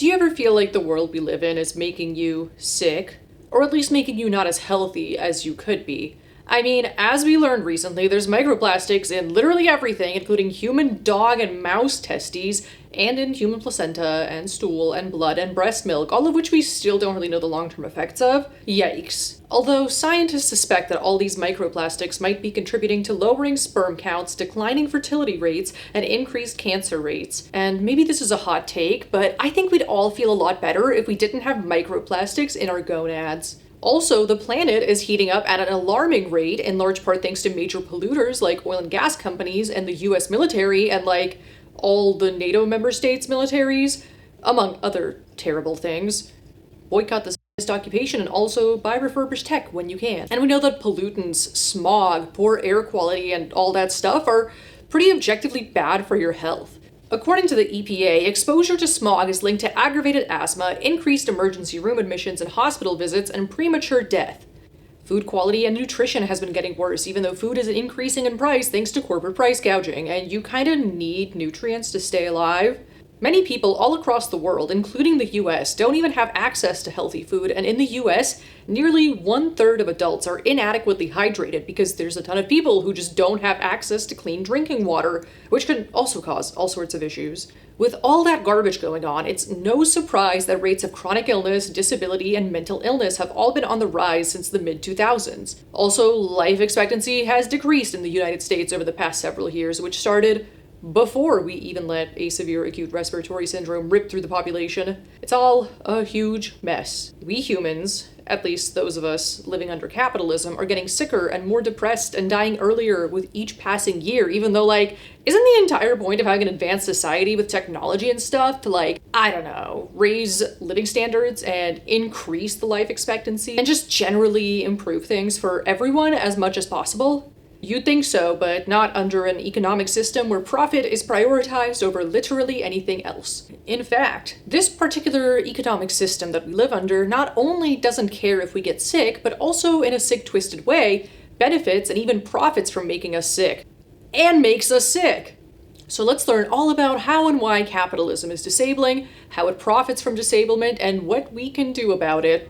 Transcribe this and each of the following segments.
Do you ever feel like the world we live in is making you sick? Or at least making you not as healthy as you could be? I mean, as we learned recently, there's microplastics in literally everything, including human, dog, and mouse testes, and in human placenta, and stool, and blood, and breast milk, all of which we still don't really know the long-term effects of. Yikes. Although scientists suspect that all these microplastics might be contributing to lowering sperm counts, declining fertility rates, and increased cancer rates. And maybe this is a hot take, but I think we'd all feel a lot better if we didn't have microplastics in our gonads. Also, the planet is heating up at an alarming rate, in large part thanks to major polluters like oil and gas companies and the US military and all the NATO member states' militaries, among other terrible things. Boycott the occupation and also buy refurbished tech when you can. And we know that pollutants, smog, poor air quality, and all that stuff are pretty objectively bad for your health. According to the EPA, exposure to smog is linked to aggravated asthma, increased emergency room admissions and hospital visits, and premature death. Food quality and nutrition has been getting worse, even though food is increasing in price thanks to corporate price gouging, and you kinda need nutrients to stay alive. Many people all across the world, including the US, don't even have access to healthy food, and in the US, nearly 1/3 of adults are inadequately hydrated because there's a ton of people who just don't have access to clean drinking water, which can also cause all sorts of issues. With all that garbage going on, it's no surprise that rates of chronic illness, disability, and mental illness have all been on the rise since the mid-2000s. Also, life expectancy has decreased in the United States over the past several years, which started before we even let a severe acute respiratory syndrome rip through the population. It's all a huge mess. We humans, at least those of us living under capitalism, are getting sicker and more depressed and dying earlier with each passing year, even though, isn't the entire point of having an advanced society with technology and stuff to, raise living standards and increase the life expectancy and just generally improve things for everyone as much as possible? You'd think so, but not under an economic system where profit is prioritized over literally anything else. In fact, this particular economic system that we live under not only doesn't care if we get sick, but also in a sick, twisted way, benefits and even profits from making us sick. And makes us sick! So let's learn all about how and why capitalism is disabling, how it profits from disablement, and what we can do about it.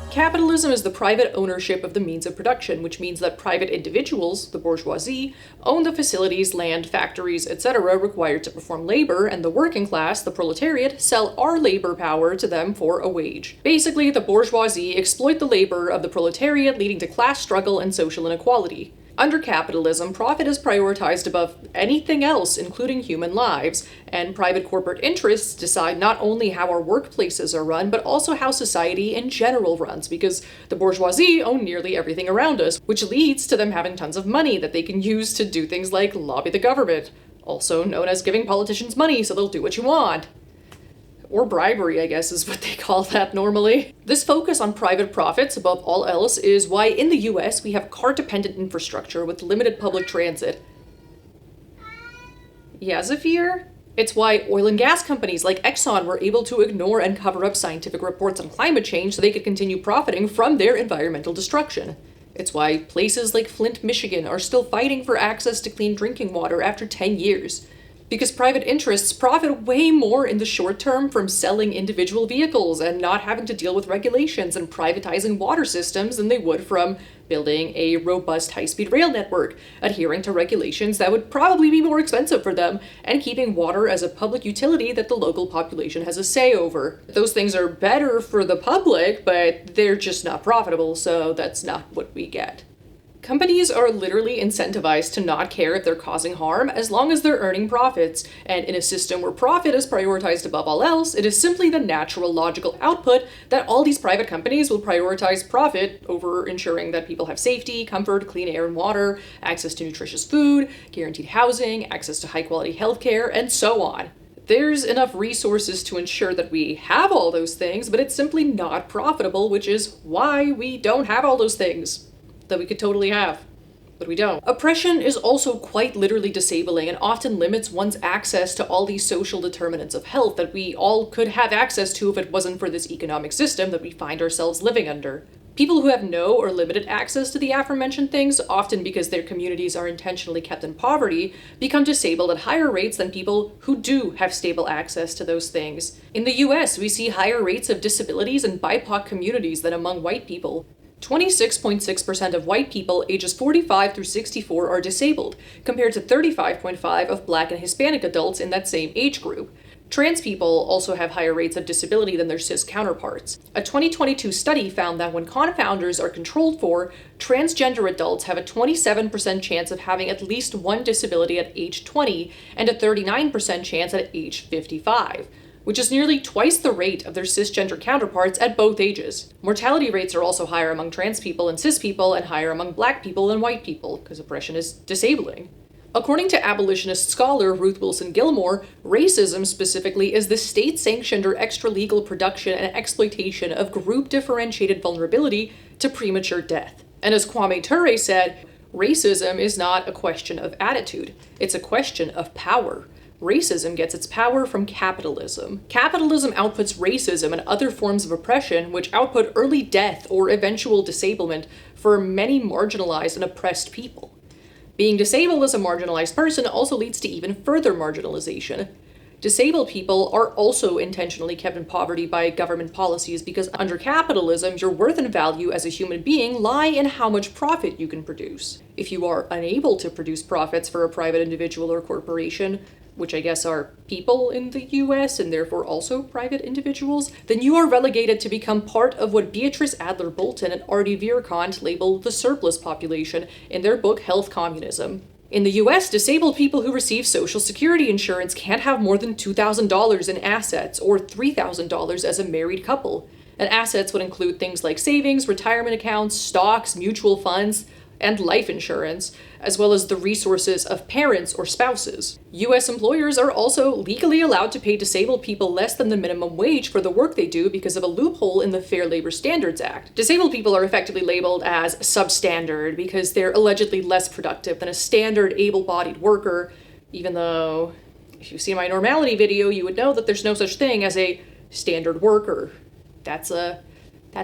Capitalism is the private ownership of the means of production, which means that private individuals, the bourgeoisie, own the facilities, land, factories, etc. required to perform labor, and the working class, the proletariat, sell our labor power to them for a wage. Basically, the bourgeoisie exploit the labor of the proletariat, leading to class struggle and social inequality. Under capitalism, profit is prioritized above anything else, including human lives, and private corporate interests decide not only how our workplaces are run, but also how society in general runs, because the bourgeoisie own nearly everything around us, which leads to them having tons of money that they can use to do things like lobby the government, also known as giving politicians money so they'll do what you want. Or bribery, I guess is what they call that normally. This focus on private profits above all else is why in the US we have car-dependent infrastructure with limited public transit. Yeah, Zafir? It's why oil and gas companies like Exxon were able to ignore and cover up scientific reports on climate change so they could continue profiting from their environmental destruction. It's why places like Flint, Michigan are still fighting for access to clean drinking water after 10 years. Because private interests profit way more in the short term from selling individual vehicles and not having to deal with regulations and privatizing water systems than they would from building a robust high-speed rail network, adhering to regulations that would probably be more expensive for them, and keeping water as a public utility that the local population has a say over. Those things are better for the public, but they're just not profitable, so that's not what we get. Companies are literally incentivized to not care if they're causing harm as long as they're earning profits, and in a system where profit is prioritized above all else, it is simply the natural logical output that all these private companies will prioritize profit over ensuring that people have safety, comfort, clean air and water, access to nutritious food, guaranteed housing, access to high-quality healthcare, and so on. There's enough resources to ensure that we have all those things, but it's simply not profitable, which is why we don't have all those things that we could totally have, but we don't. Oppression is also quite literally disabling and often limits one's access to all these social determinants of health that we all could have access to if it wasn't for this economic system that we find ourselves living under. People who have no or limited access to the aforementioned things, often because their communities are intentionally kept in poverty, become disabled at higher rates than people who do have stable access to those things. In the US, we see higher rates of disabilities in BIPOC communities than among white people. 26.6% of white people ages 45 through 64 are disabled, compared to 35.5% of Black and Hispanic adults in that same age group. Trans people also have higher rates of disability than their cis counterparts. A 2022 study found that when confounders are controlled for, transgender adults have a 27% chance of having at least one disability at age 20 and a 39% chance at age 55, which is nearly twice the rate of their cisgender counterparts at both ages. Mortality rates are also higher among trans people and cis people and higher among Black people and white people, because oppression is disabling. According to abolitionist scholar Ruth Wilson Gilmore, racism specifically is the state-sanctioned or extra-legal production and exploitation of group-differentiated vulnerability to premature death. And as Kwame Ture said, racism is not a question of attitude, it's a question of power. Racism gets its power from capitalism. Capitalism outputs racism and other forms of oppression, which output early death or eventual disablement for many marginalized and oppressed people. Being disabled as a marginalized person also leads to even further marginalization. Disabled people are also intentionally kept in poverty by government policies because under capitalism, your worth and value as a human being lie in how much profit you can produce. If you are unable to produce profits for a private individual or corporation, which I guess are people in the US and therefore also private individuals, then you are relegated to become part of what Beatrice, Adler-Bolton, and Artie Vierkant label the surplus population in their book Health Communism. In the US, disabled people who receive Social Security insurance can't have more than $2,000 in assets or $3,000 as a married couple. And assets would include things like savings, retirement accounts, stocks, mutual funds, and life insurance, as well as the resources of parents or spouses. US employers are also legally allowed to pay disabled people less than the minimum wage for the work they do because of a loophole in the Fair Labor Standards Act. Disabled people are effectively labeled as substandard because they're allegedly less productive than a standard able-bodied worker, even though if you've seen my Normality video, you would know that there's no such thing as a standard worker. That's a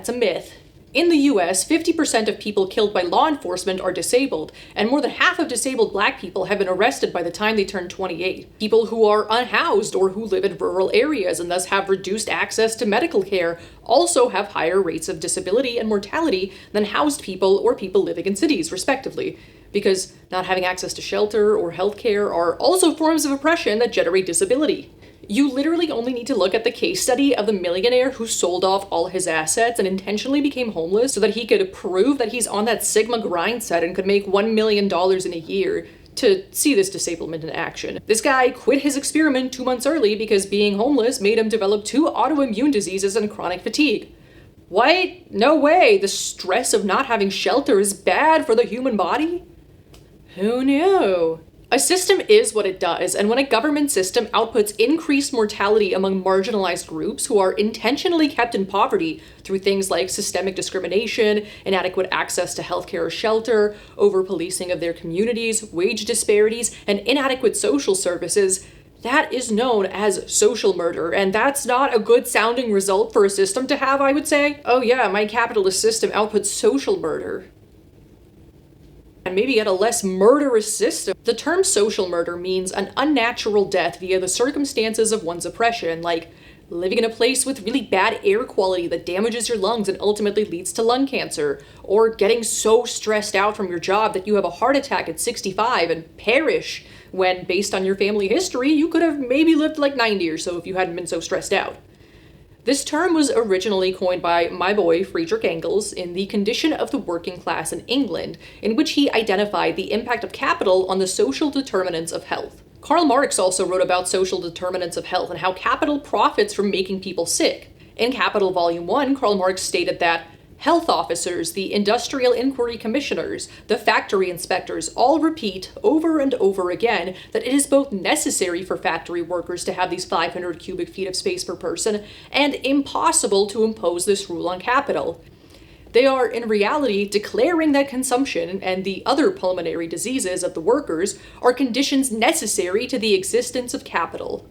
myth. In the US, 50% of people killed by law enforcement are disabled, and more than half of disabled Black people have been arrested by the time they turn 28. People who are unhoused or who live in rural areas and thus have reduced access to medical care also have higher rates of disability and mortality than housed people or people living in cities, respectively, because not having access to shelter or health care are also forms of oppression that generate disability. You literally only need to look at the case study of the millionaire who sold off all his assets and intentionally became homeless so that he could prove that he's on that Sigma grind set and could make $1 million in a year to see this disablement in action. This guy quit his experiment 2 months early because being homeless made him develop 2 autoimmune diseases and chronic fatigue. What? No way! The stress of not having shelter is bad for the human body? Who knew? A system is what it does, and when a government system outputs increased mortality among marginalized groups who are intentionally kept in poverty through things like systemic discrimination, inadequate access to healthcare or shelter, over-policing of their communities, wage disparities, and inadequate social services, that is known as social murder, and that's not a good sounding result for a system to have, I would say. Oh yeah, my capitalist system outputs social murder. And maybe get a less murderous system. The term social murder means an unnatural death via the circumstances of one's oppression, like living in a place with really bad air quality that damages your lungs and ultimately leads to lung cancer, or getting so stressed out from your job that you have a heart attack at 65 and perish when, based on your family history, you could have maybe lived like 90 or so if you hadn't been so stressed out. This term was originally coined by my boy Frazer-Carroll in The Condition of the Working Class in England, in which he identified the impact of capital on the social determinants of health. Karl Marx also wrote about social determinants of health and how capital profits from making people sick. In Capital Volume 1, Karl Marx stated that health officers, the industrial inquiry commissioners, the factory inspectors all repeat over and over again that it is both necessary for factory workers to have these 500 cubic feet of space per person and impossible to impose this rule on capital. They are, in reality, declaring that consumption and the other pulmonary diseases of the workers are conditions necessary to the existence of capital.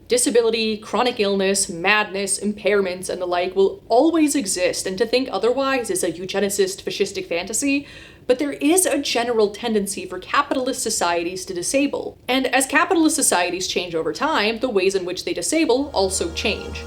Disability, chronic illness, madness, impairments, and the like will always exist, and to think otherwise is a eugenicist, fascistic fantasy, but there is a general tendency for capitalist societies to disable. And as capitalist societies change over time, the ways in which they disable also change.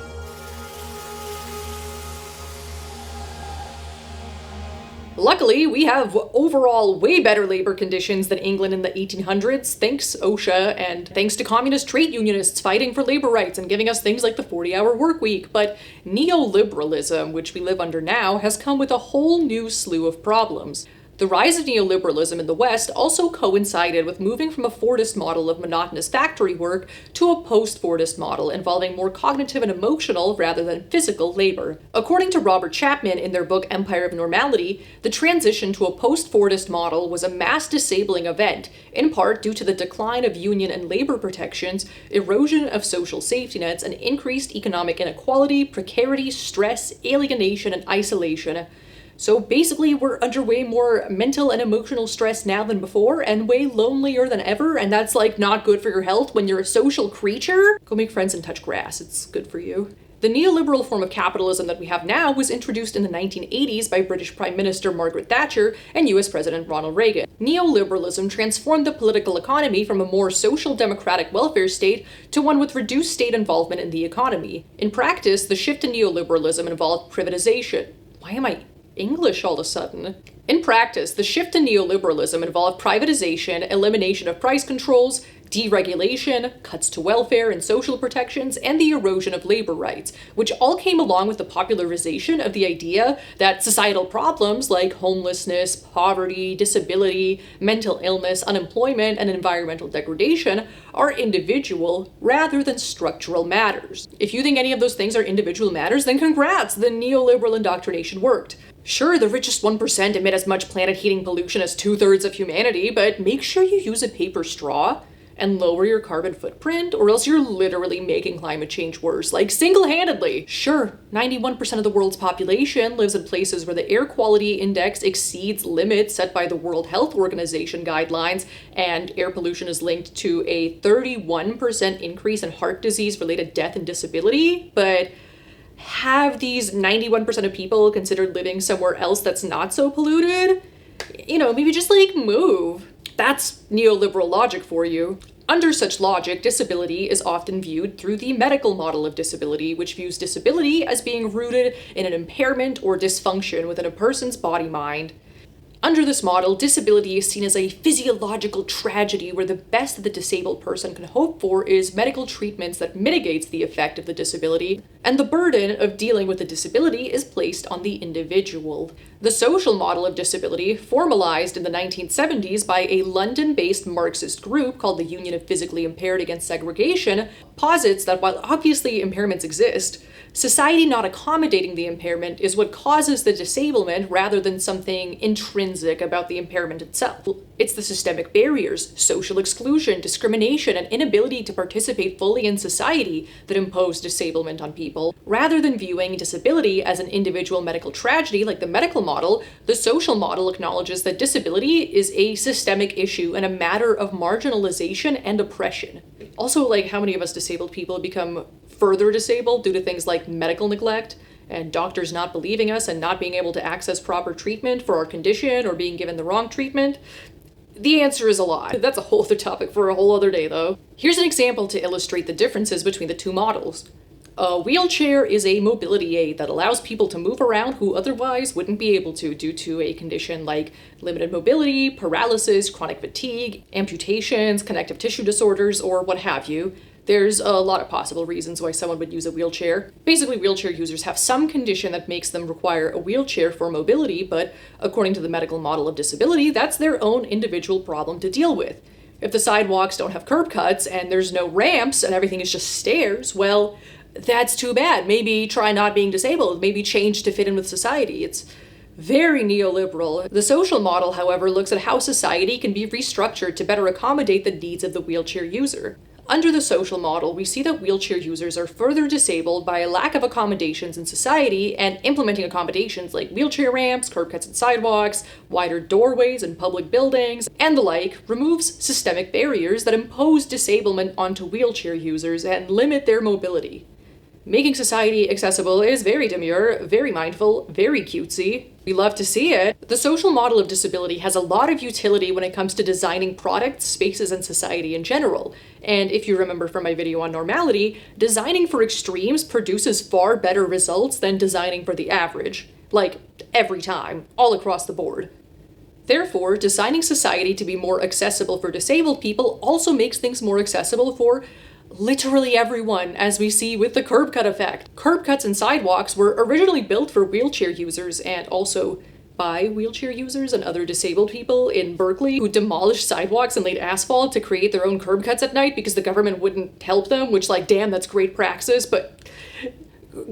Luckily, we have overall way better labor conditions than England in the 1800s, thanks OSHA, and thanks to communist trade unionists fighting for labor rights and giving us things like the 40-hour work week. But neoliberalism, which we live under now, has come with a whole new slew of problems. The rise of neoliberalism in the West also coincided with moving from a Fordist model of monotonous factory work to a post-Fordist model involving more cognitive and emotional rather than physical labor. According to Robert Chapman in their book Empire of Normality, the transition to a post-Fordist model was a mass disabling event, in part due to the decline of union and labor protections, erosion of social safety nets, and increased economic inequality, precarity, stress, alienation, and isolation. So basically, we're under way more mental and emotional stress now than before, and way lonelier than ever, and that's like not good for your health when you're a social creature. Go make friends and touch grass, it's good for you. The neoliberal form of capitalism that we have now was introduced in the 1980s by British Prime Minister Margaret Thatcher and US President Ronald Reagan. Neoliberalism transformed the political economy from a more social democratic welfare state to one with reduced state involvement in the economy. In practice, the shift to neoliberalism involved privatization. Why am I English all of a sudden? In practice, the shift to neoliberalism involved privatization, elimination of price controls, deregulation, cuts to welfare and social protections, and the erosion of labor rights, which all came along with the popularization of the idea that societal problems like homelessness, poverty, disability, mental illness, unemployment, and environmental degradation are individual rather than structural matters. If you think any of those things are individual matters, then congrats, the neoliberal indoctrination worked. Sure, the richest 1% emit as much planet-heating pollution as 2/3 of humanity, but make sure you use a paper straw and lower your carbon footprint, or else you're literally making climate change worse, like single-handedly. Sure, 91% of the world's population lives in places where the air quality index exceeds limits set by the World Health Organization guidelines, and air pollution is linked to a 31% increase in heart disease-related death and disability, but have these 91% of people considered living somewhere else that's not so polluted? You know, maybe just like move. That's neoliberal logic for you. Under such logic, disability is often viewed through the medical model of disability, which views disability as being rooted in an impairment or dysfunction within a person's body-mind. Under this model, disability is seen as a physiological tragedy where the best that the disabled person can hope for is medical treatments that mitigates the effect of the disability, and the burden of dealing with the disability is placed on the individual. The social model of disability, formalized in the 1970s by a London-based Marxist group called the Union of Physically Impaired Against Segregation, posits that while obviously impairments exist, society not accommodating the impairment is what causes the disablement rather than something intrinsic about the impairment itself. It's the systemic barriers, social exclusion, discrimination, and inability to participate fully in society that impose disablement on people. Rather than viewing disability as an individual medical tragedy like the medical model, the social model acknowledges that disability is a systemic issue and a matter of marginalization and oppression. Also, like, how many of us disabled people become further disabled due to things like medical neglect and doctors not believing us and not being able to access proper treatment for our condition or being given the wrong treatment? The answer is a lot. That's a whole other topic for a whole other day, though. Here's an example to illustrate the differences between the two models. A wheelchair is a mobility aid that allows people to move around who otherwise wouldn't be able to due to a condition like limited mobility, paralysis, chronic fatigue, amputations, connective tissue disorders, or what have you. There's a lot of possible reasons why someone would use a wheelchair. Basically, wheelchair users have some condition that makes them require a wheelchair for mobility, but according to the medical model of disability, that's their own individual problem to deal with. If the sidewalks don't have curb cuts and there's no ramps and everything is just stairs, well, that's too bad. Maybe try not being disabled, maybe change to fit in with society. It's very neoliberal. The social model, however, looks at how society can be restructured to better accommodate the needs of the wheelchair user. Under the social model, we see that wheelchair users are further disabled by a lack of accommodations in society, and implementing accommodations like wheelchair ramps, curb cuts and sidewalks, wider doorways in public buildings, and the like removes systemic barriers that impose disablement onto wheelchair users and limit their mobility. Making society accessible is very demure, very mindful, very cutesy. We love to see it. The social model of disability has a lot of utility when it comes to designing products, spaces, and society in general. And if you remember from my video on normality, designing for extremes produces far better results than designing for the average. Like, every time, all across the board. Therefore, designing society to be more accessible for disabled people also makes things more accessible for literally everyone, as we see with the curb cut effect. Curb cuts and sidewalks were originally built for wheelchair users and also by wheelchair users and other disabled people in Berkeley who demolished sidewalks and laid asphalt to create their own curb cuts at night because the government wouldn't help them, which, like, damn, that's great praxis, but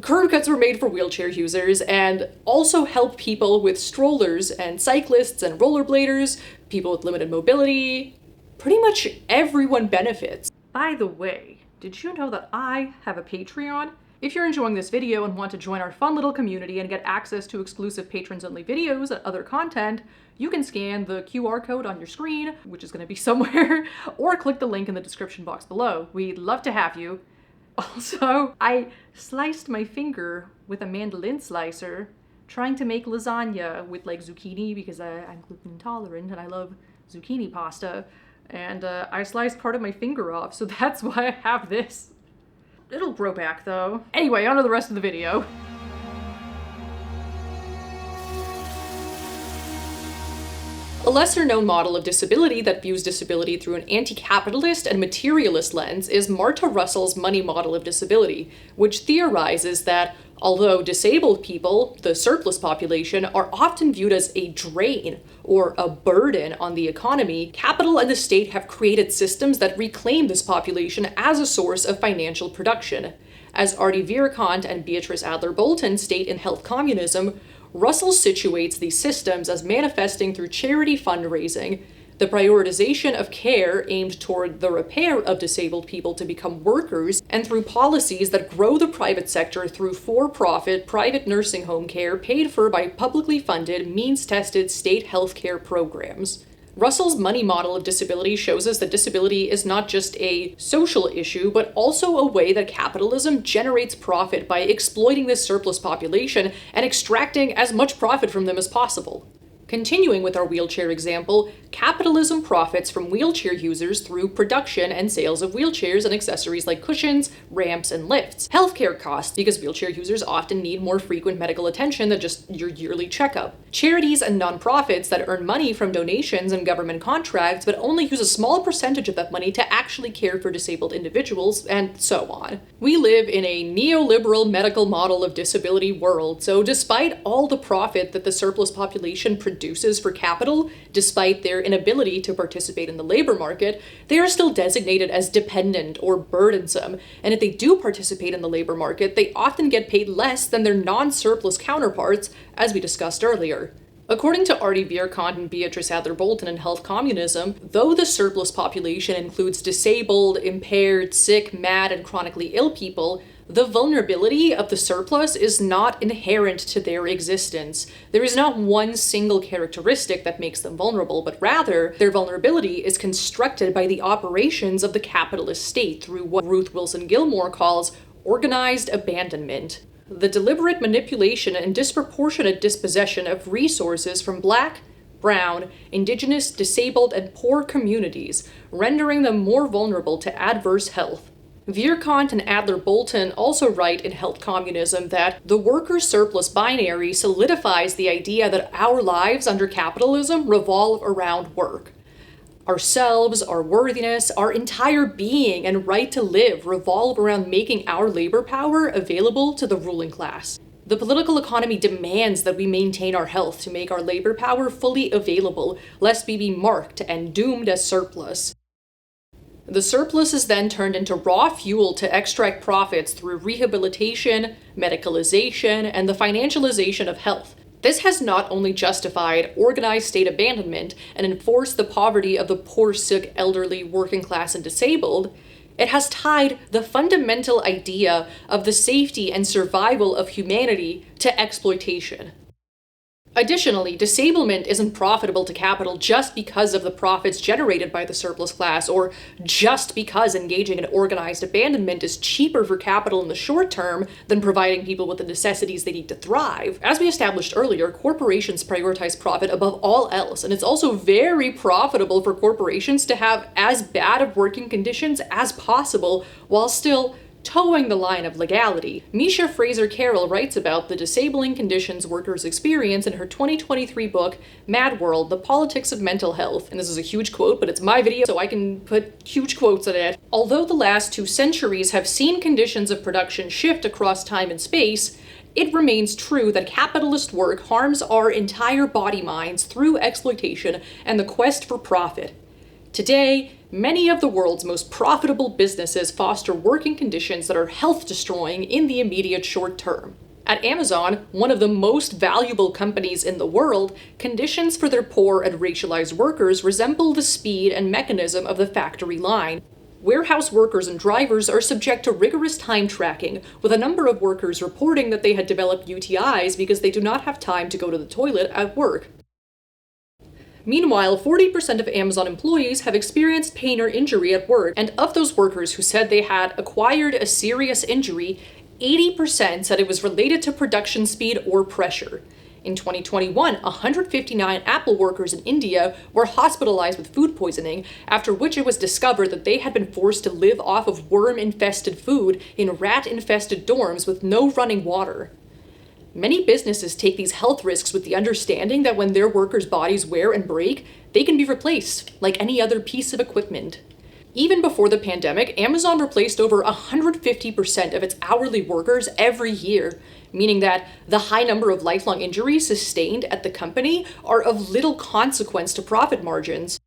curb cuts were made for wheelchair users and also help people with strollers and cyclists and rollerbladers, people with limited mobility. Pretty much everyone benefits. By the way, did you know that I have a Patreon? If you're enjoying this video and want to join our fun little community and get access to exclusive patrons-only videos and other content, you can scan the QR code on your screen, which is going to be somewhere, or click the link in the description box below. We'd love to have you. Also, I sliced my finger with a mandolin slicer, trying to make lasagna with, like, zucchini because I'm gluten intolerant and I love zucchini pasta. And I sliced part of my finger off, so that's why I have this. It'll grow back, though. Anyway, on to the rest of the video. A lesser-known model of disability that views disability through an anti-capitalist and materialist lens is Marta Russell's money model of disability, which theorizes that although disabled people, the surplus population, are often viewed as a drain or a burden on the economy, capital and the state have created systems that reclaim this population as a source of financial production. As Artie Vierkant and Beatrice Adler-Bolton state in Health Communism, Russell situates these systems as manifesting through charity fundraising, the prioritization of care aimed toward the repair of disabled people to become workers, and through policies that grow the private sector through for-profit private nursing home care paid for by publicly funded, means-tested state healthcare programs. Russell's money model of disability shows us that disability is not just a social issue, but also a way that capitalism generates profit by exploiting this surplus population and extracting as much profit from them as possible. Continuing with our wheelchair example, capitalism profits from wheelchair users through production and sales of wheelchairs and accessories like cushions, ramps, and lifts. Healthcare costs, because wheelchair users often need more frequent medical attention than just your yearly checkup. Charities and nonprofits that earn money from donations and government contracts, but only use a small percentage of that money to actually care for disabled individuals, and so on. We live in a neoliberal medical model of disability world, so despite all the profit that the surplus population produces for capital, despite their inability to participate in the labor market, they are still designated as dependent or burdensome, and if they do participate in the labor market, they often get paid less than their non-surplus counterparts, as we discussed earlier. According to Artie Vierkant and Beatrice Adler-Bolton in Health Communism, though the surplus population includes disabled, impaired, sick, mad, and chronically ill people, the vulnerability of the surplus is not inherent to their existence. There is not one single characteristic that makes them vulnerable, but rather, their vulnerability is constructed by the operations of the capitalist state through what Ruth Wilson Gilmore calls organized abandonment. The deliberate manipulation and disproportionate dispossession of resources from Black, Brown, Indigenous, disabled, and poor communities, rendering them more vulnerable to adverse health. Vierkant and Adler-Bolton also write in Health Communism that the worker-surplus binary solidifies the idea that our lives under capitalism revolve around work. Ourselves, our worthiness, our entire being and right to live revolve around making our labor power available to the ruling class. The political economy demands that we maintain our health to make our labor power fully available, lest we be marked and doomed as surplus. The surplus is then turned into raw fuel to extract profits through rehabilitation, medicalization, and the financialization of health. This has not only justified organized state abandonment and enforced the poverty of the poor, sick, elderly, working class, and disabled, It has tied the fundamental idea of the safety and survival of humanity to exploitation. Additionally, disablement isn't profitable to capital just because of the profits generated by the surplus class, or just because engaging in organized abandonment is cheaper for capital in the short term than providing people with the necessities they need to thrive. As we established earlier, corporations prioritize profit above all else, and it's also very profitable for corporations to have as bad of working conditions as possible while still towing the line of legality. Mischa Frazer-Carroll writes about the disabling conditions workers experience in her 2023 book, Mad World, The Politics of Mental Health. And this is a huge quote, but it's my video, so I can put huge quotes in it. Although the last 2 centuries have seen conditions of production shift across time and space, it remains true that capitalist work harms our entire body minds through exploitation and the quest for profit. Today, many of the world's most profitable businesses foster working conditions that are health-destroying in the immediate short term. At Amazon, one of the most valuable companies in the world, conditions for their poor and racialized workers resemble the speed and mechanism of the factory line. Warehouse workers and drivers are subject to rigorous time tracking, with a number of workers reporting that they had developed UTIs because they do not have time to go to the toilet at work. Meanwhile, 40% of Amazon employees have experienced pain or injury at work, and of those workers who said they had acquired a serious injury, 80% said it was related to production speed or pressure. In 2021, 159 Apple workers in India were hospitalized with food poisoning, after which it was discovered that they had been forced to live off of worm-infested food in rat-infested dorms with no running water. Many businesses take these health risks with the understanding that when their workers' bodies wear and break, they can be replaced, like any other piece of equipment. Even before the pandemic, Amazon replaced over 150% of its hourly workers every year, meaning that the high number of lifelong injuries sustained at the company are of little consequence to profit margins.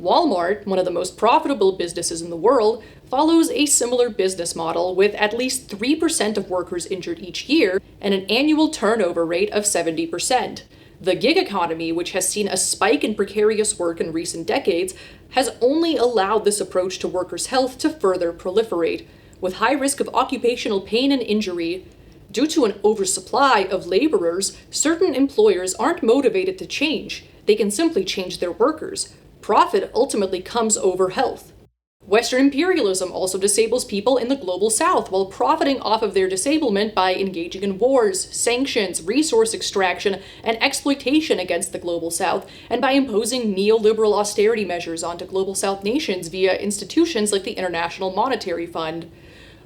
Walmart, one of the most profitable businesses in the world, follows a similar business model with at least 3% of workers injured each year and an annual turnover rate of 70%. The gig economy, which has seen a spike in precarious work in recent decades, has only allowed this approach to workers' health to further proliferate, with high risk of occupational pain and injury. Due to an oversupply of laborers, certain employers aren't motivated to change. They can simply change their workers. Profit ultimately comes over health. Western imperialism also disables people in the global south while profiting off of their disablement by engaging in wars, sanctions, resource extraction, and exploitation against the global south, and by imposing neoliberal austerity measures onto global south nations via institutions like the International Monetary Fund.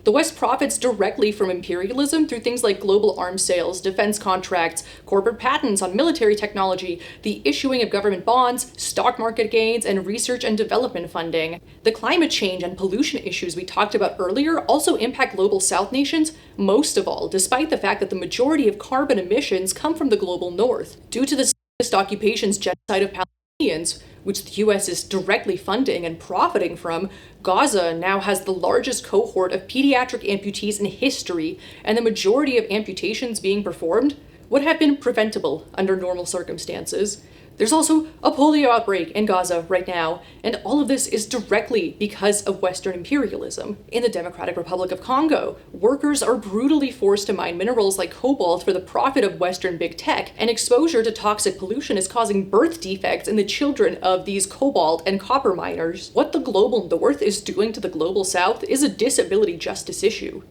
The West profits directly from imperialism through things like global arms sales, defense contracts, corporate patents on military technology, the issuing of government bonds, stock market gains, and research and development funding. The climate change and pollution issues we talked about earlier also impact global South nations most of all, despite the fact that the majority of carbon emissions come from the global North. Due to the Zionist occupation's genocide of Palestinians, which the US is directly funding and profiting from, Gaza now has the largest cohort of pediatric amputees in history, and the majority of amputations being performed would have been preventable under normal circumstances. There's also a polio outbreak in Gaza right now, and all of this is directly because of Western imperialism. In the Democratic Republic of Congo, workers are brutally forced to mine minerals like cobalt for the profit of Western big tech, and exposure to toxic pollution is causing birth defects in the children of these cobalt and copper miners. What the global North is doing to the global South is a disability justice issue.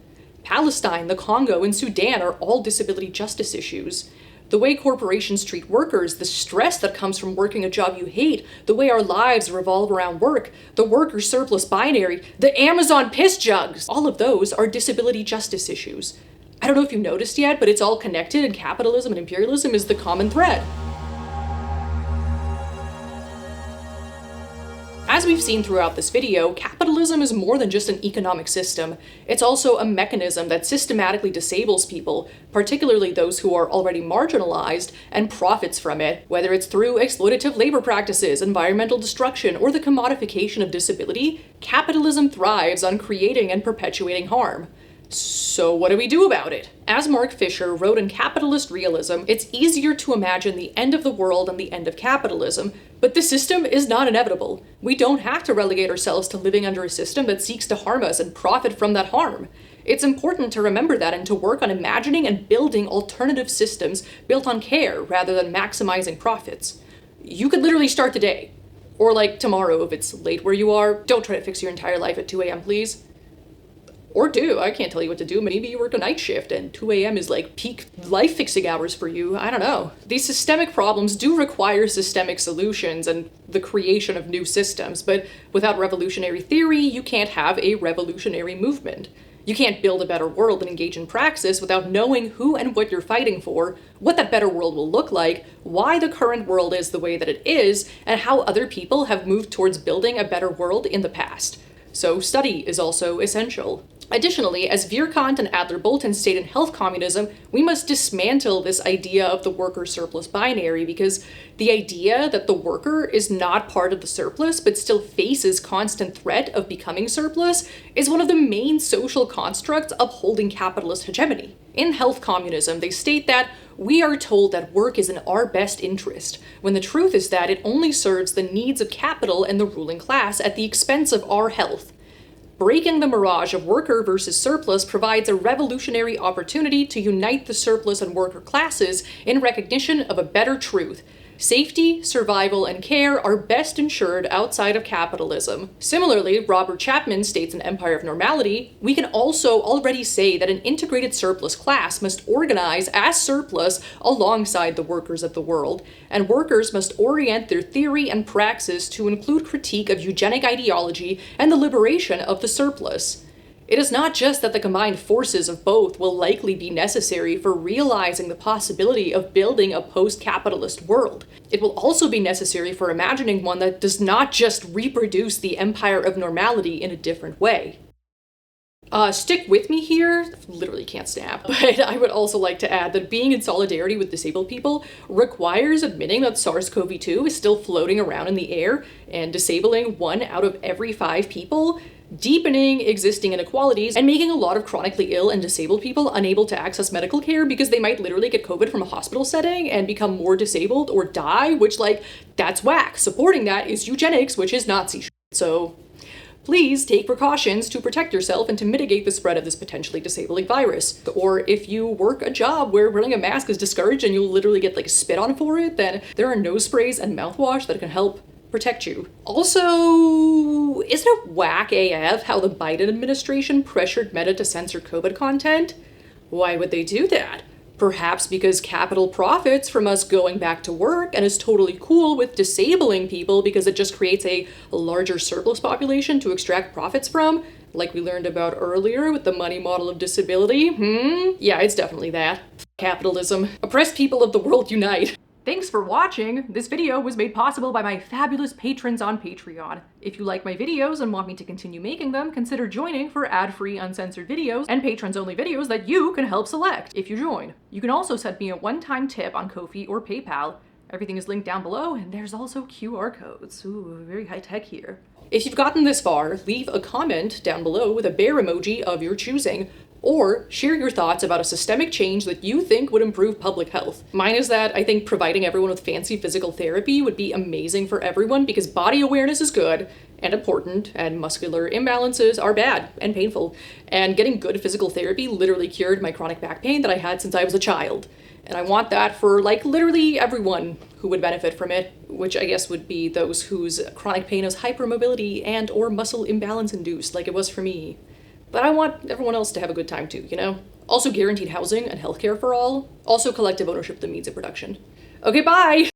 Palestine, the Congo, and Sudan are all disability justice issues. The way corporations treat workers, the stress that comes from working a job you hate, the way our lives revolve around work, the worker surplus binary, the Amazon piss jugs, all of those are disability justice issues. I don't know if you've noticed yet, but it's all connected, and capitalism and imperialism is the common thread. As we've seen throughout this video, capitalism is more than just an economic system. It's also a mechanism that systematically disables people, particularly those who are already marginalized, and profits from it, whether it's through exploitative labor practices, environmental destruction, or the commodification of disability. Capitalism thrives on creating and perpetuating harm. So what do we do about it? As Mark Fisher wrote in Capitalist Realism, it's easier to imagine the end of the world and the end of capitalism, But the system is not inevitable. We don't have to relegate ourselves to living under a system that seeks to harm us and profit from that harm. It's important to remember that and to work on imagining and building alternative systems built on care rather than maximizing profits. You could literally start today. Or like tomorrow if it's late where you are. Don't try to fix your entire life at 2 a.m. please. Or do. I can't tell you what to do. Maybe you work a night shift and 2 a.m. is like peak life fixing hours for you. I don't know. These systemic problems do require systemic solutions and the creation of new systems, but without revolutionary theory, you can't have a revolutionary movement. You can't build a better world and engage in praxis without knowing who and what you're fighting for, what that better world will look like, why the current world is the way that it is, and how other people have moved towards building a better world in the past. So study is also essential. Additionally, as Vierkant and Adler-Bolton state in Health Communism, we must dismantle this idea of the worker surplus binary, because the idea that the worker is not part of the surplus but still faces constant threat of becoming surplus is one of the main social constructs upholding capitalist hegemony. In Health Communism, they state that we are told that work is in our best interest, when the truth is that it only serves the needs of capital and the ruling class at the expense of our health. Breaking the mirage of worker versus surplus provides a revolutionary opportunity to unite the surplus and worker classes in recognition of a better truth. Safety, survival, and care are best ensured outside of capitalism. Similarly, Robert Chapman states in Empire of Normality, we can also already say that an integrated surplus class must organize as surplus alongside the workers of the world, and workers must orient their theory and praxis to include critique of eugenic ideology and the liberation of the surplus. It is not just that the combined forces of both will likely be necessary for realizing the possibility of building a post-capitalist world. It will also be necessary for imagining one that does not just reproduce the empire of normality in a different way. Stick with me here, literally can't snap, but I would also like to add that being in solidarity with disabled people requires admitting that SARS-CoV-2 is still floating around in the air and disabling 1 out of every 5 people, deepening existing inequalities, and making a lot of chronically ill and disabled people unable to access medical care because they might literally get COVID from a hospital setting and become more disabled or die, which, like, that's whack. Supporting that is eugenics, which is Nazi shit. So please take precautions to protect yourself and to mitigate the spread of this potentially disabling virus. Or if you work a job where wearing a mask is discouraged and you'll literally get like spit on for it, then there are nose sprays and mouthwash that can help protect you. Also, isn't it whack AF how the Biden administration pressured Meta to censor COVID content? Why would they do that? Perhaps because capital profits from us going back to work and is totally cool with disabling people because it just creates a larger surplus population to extract profits from, like we learned about earlier with the money model of disability. Yeah, it's definitely that. Capitalism. Oppressed people of the world unite. Thanks for watching! This video was made possible by my fabulous patrons on Patreon. If you like my videos and want me to continue making them, consider joining for ad-free uncensored videos and patrons-only videos that you can help select if you join. You can also send me a one-time tip on Ko-fi or PayPal. Everything is linked down below, and there's also QR codes. Ooh, very high-tech here. If you've gotten this far, leave a comment down below with a bear emoji of your choosing, or share your thoughts about a systemic change that you think would improve public health. Mine is that I think providing everyone with fancy physical therapy would be amazing for everyone because body awareness is good and important, and muscular imbalances are bad and painful. And getting good physical therapy literally cured my chronic back pain that I had since I was a child. And I want that for like literally everyone who would benefit from it, which I guess would be those whose chronic pain is hypermobility and or muscle imbalance induced like it was for me. But I want everyone else to have a good time too, you know? Also guaranteed housing and healthcare for all. Also collective ownership of the means of production. Okay, bye!